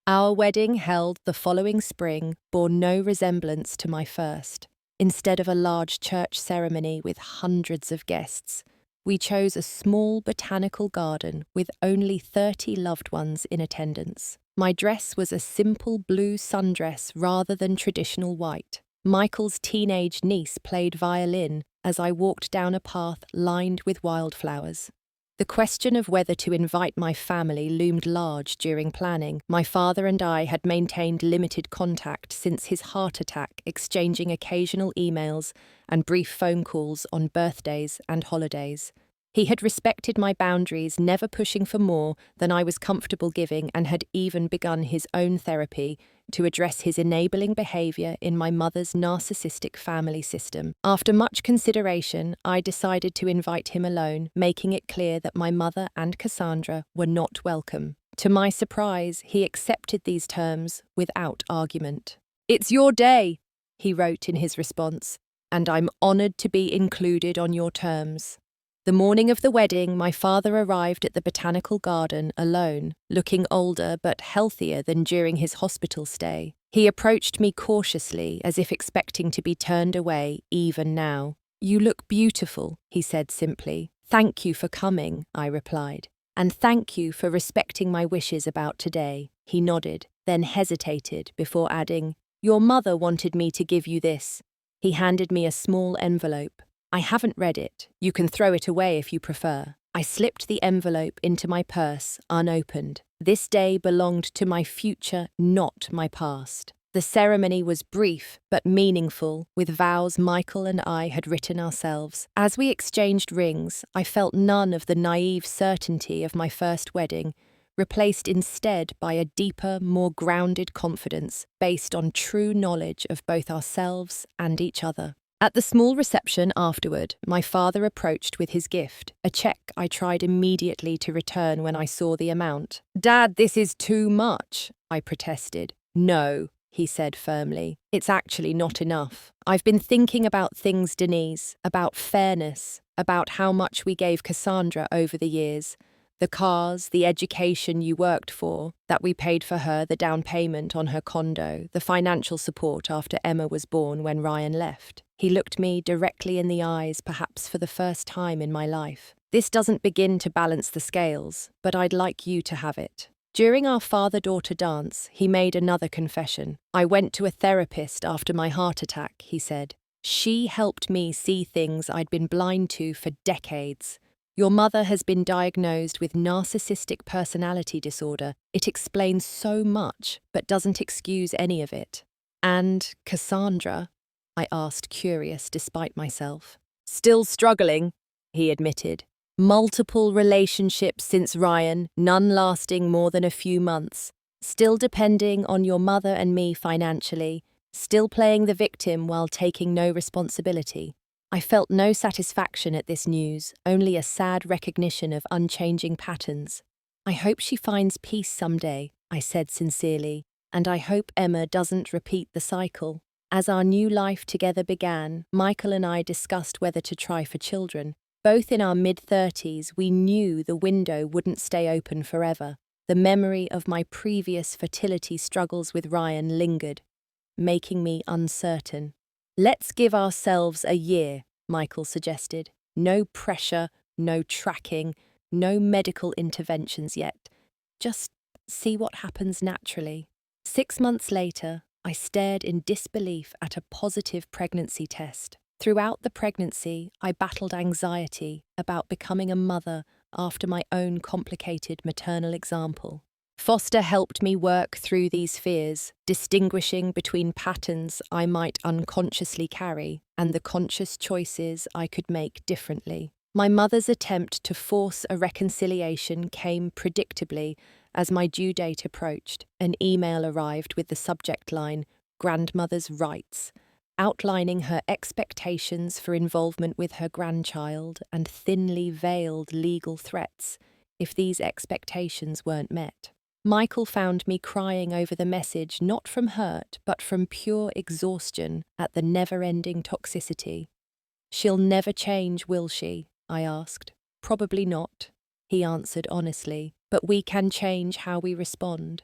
[SPEAKER 1] Our wedding, held the following spring, bore no resemblance to my first. Instead of a large church ceremony with hundreds of guests, we chose a small botanical garden with only 30 loved ones in attendance. My dress was a simple blue sundress rather than traditional white. Michael's teenage niece played violin as I walked down a path lined with wildflowers. The question of whether to invite my family loomed large during planning. My father and I had maintained limited contact since his heart attack, exchanging occasional emails and brief phone calls on birthdays and holidays. He had respected my boundaries, never pushing for more than I was comfortable giving, and had even begun his own therapy to address his enabling behavior in my mother's narcissistic family system. After much consideration, I decided to invite him alone, making it clear that my mother and Cassandra were not welcome. To my surprise, he accepted these terms without argument. "It's your day," he wrote in his response, "and I'm honored to be included on your terms." The morning of the wedding, my father arrived at the botanical garden alone, looking older but healthier than during his hospital stay. He approached me cautiously, as if expecting to be turned away even now. "You look beautiful," he said simply. "Thank you for coming," I replied. "And thank you for respecting my wishes about today." He nodded, then hesitated before adding, "Your mother wanted me to give you this." He handed me a small envelope. "I haven't read it. You can throw it away if you prefer." I slipped the envelope into my purse, unopened. This day belonged to my future, not my past. The ceremony was brief but meaningful, with vows Michael and I had written ourselves. As we exchanged rings, I felt none of the naive certainty of my first wedding, replaced instead by a deeper, more grounded confidence based on true knowledge of both ourselves and each other. At the small reception afterward, my father approached with his gift, a check I tried immediately to return when I saw the amount. "Dad, this is too much," I protested. "No," he said firmly. "It's actually not enough. I've been thinking about things, Denise, about fairness, about how much we gave Cassandra over the years. The cars, the education you worked for, that we paid for her, the down payment on her condo, the financial support after Emma was born when Ryan left." He looked me directly in the eyes, perhaps for the first time in my life. "This doesn't begin to balance the scales, but I'd like you to have it." During our father-daughter dance, he made another confession. "I went to a therapist after my heart attack," he said. "She helped me see things I'd been blind to for decades. Your mother has been diagnosed with narcissistic personality disorder. It explains so much, but doesn't excuse any of it." "And Cassandra?" I asked, curious despite myself. "Still struggling," he admitted. "Multiple relationships since Ryan, none lasting more than a few months. Still depending on your mother and me financially. Still playing the victim while taking no responsibility." I felt no satisfaction at this news, only a sad recognition of unchanging patterns. "I hope she finds peace someday," I said sincerely, "and I hope Emma doesn't repeat the cycle." As our new life together began, Michael and I discussed whether to try for children. Both in our mid-30s, we knew the window wouldn't stay open forever. The memory of my previous fertility struggles with Ryan lingered, making me uncertain. "Let's give ourselves a year," Michael suggested. "No pressure, no tracking, no medical interventions yet. Just see what happens naturally." 6 months later, I stared in disbelief at a positive pregnancy test. Throughout the pregnancy, I battled anxiety about becoming a mother after my own complicated maternal example. Foster helped me work through these fears, distinguishing between patterns I might unconsciously carry and the conscious choices I could make differently. My mother's attempt to force a reconciliation came predictably as my due date approached. An email arrived with the subject line, "Grandmother's Rights," outlining her expectations for involvement with her grandchild and thinly veiled legal threats if these expectations weren't met. Michael found me crying over the message not from hurt but from pure exhaustion at the never-ending toxicity. "She'll never change, will she?" I asked. "Probably not," he answered honestly, "but we can change how we respond."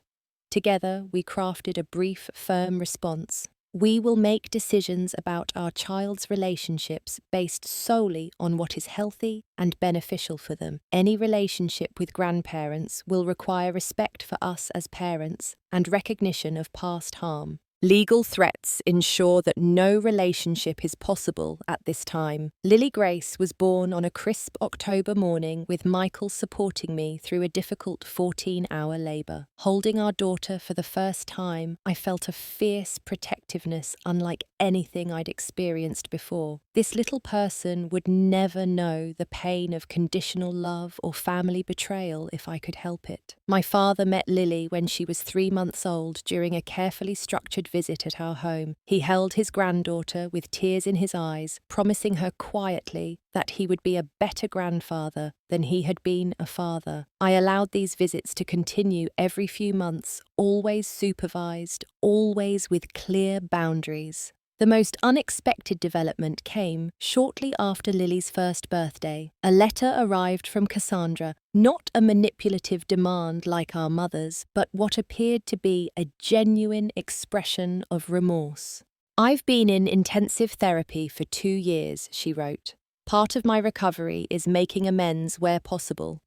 [SPEAKER 1] Together, we crafted a brief, firm response. "We will make decisions about our child's relationships based solely on what is healthy and beneficial for them. Any relationship with grandparents will require respect for us as parents and recognition of past harm. Legal threats ensure that no relationship is possible at this time." Lily Grace was born on a crisp October morning with Michael supporting me through a difficult 14-hour labour. Holding our daughter for the first time, I felt a fierce protectiveness unlike anything I'd experienced before. This little person would never know the pain of conditional love or family betrayal if I could help it. My father met Lily when she was 3 months old during a carefully structured visit at our home. He held his granddaughter with tears in his eyes, promising her quietly that he would be a better grandfather than he had been a father. I allowed these visits to continue every few months, always supervised, always with clear boundaries. The most unexpected development came shortly after Lily's first birthday. A letter arrived from Cassandra, not a manipulative demand like our mother's, but what appeared to be a genuine expression of remorse. "I've been in intensive therapy for 2 years," she wrote. "Part of my recovery is making amends where possible.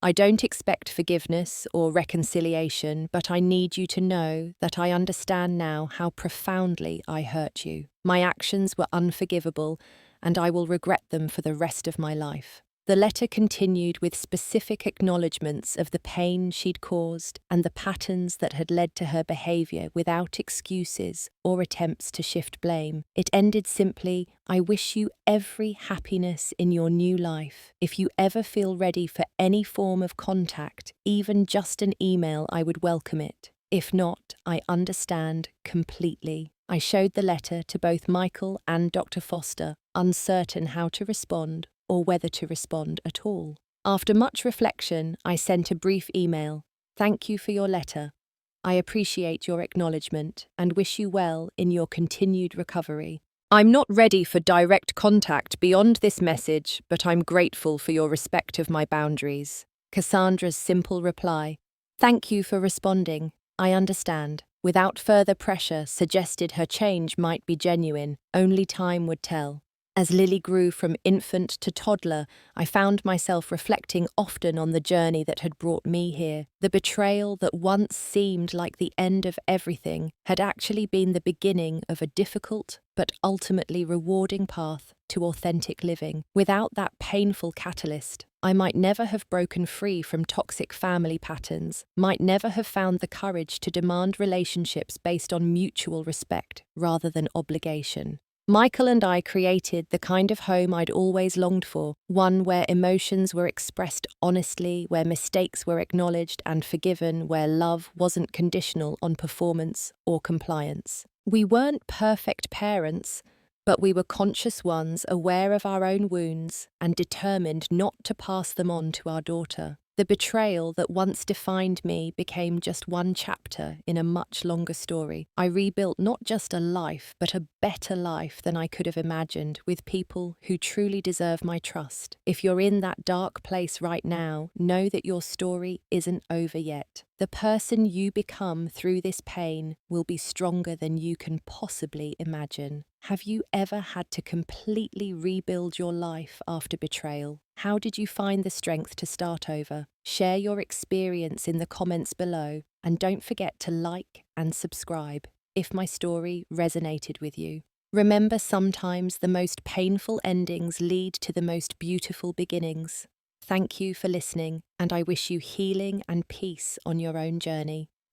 [SPEAKER 1] I don't expect forgiveness or reconciliation, but I need you to know that I understand now how profoundly I hurt you. My actions were unforgivable, and I will regret them for the rest of my life. The letter continued with specific acknowledgements of the pain she'd caused and the patterns that had led to her behavior without excuses or attempts to shift blame. It ended simply, "I wish you every happiness in your new life. If you ever feel ready for any form of contact, even just an email, I would welcome it. If not, I understand completely." I showed the letter to both Michael and Dr. Foster, uncertain how to respond or whether to respond at all. After much reflection, I sent a brief email. "Thank you for your letter. I appreciate your acknowledgement and wish you well in your continued recovery. I'm not ready for direct contact beyond this message, but I'm grateful for your respect of my boundaries." Cassandra's simple reply, "Thank you for responding. I understand," without further pressure, suggested her change might be genuine. Only time would tell. As Lily grew from infant to toddler, I found myself reflecting often on the journey that had brought me here. The betrayal that once seemed like the end of everything had actually been the beginning of a difficult but ultimately rewarding path to authentic living. Without that painful catalyst, I might never have broken free from toxic family patterns, might never have found the courage to demand relationships based on mutual respect rather than obligation. Michael and I created the kind of home I'd always longed for, one where emotions were expressed honestly, where mistakes were acknowledged and forgiven, where love wasn't conditional on performance or compliance. We weren't perfect parents, but we were conscious ones, aware of our own wounds and determined not to pass them on to our daughter. The betrayal that once defined me became just one chapter in a much longer story. I rebuilt not just a life, but a better life than I could have imagined, with people who truly deserve my trust. If you're in that dark place right now, know that your story isn't over yet. The person you become through this pain will be stronger than you can possibly imagine. Have you ever had to completely rebuild your life after betrayal? How did you find the strength to start over? Share your experience in the comments below, and don't forget to like and subscribe if my story resonated with you. Remember, sometimes the most painful endings lead to the most beautiful beginnings. Thank you for listening, and I wish you healing and peace on your own journey.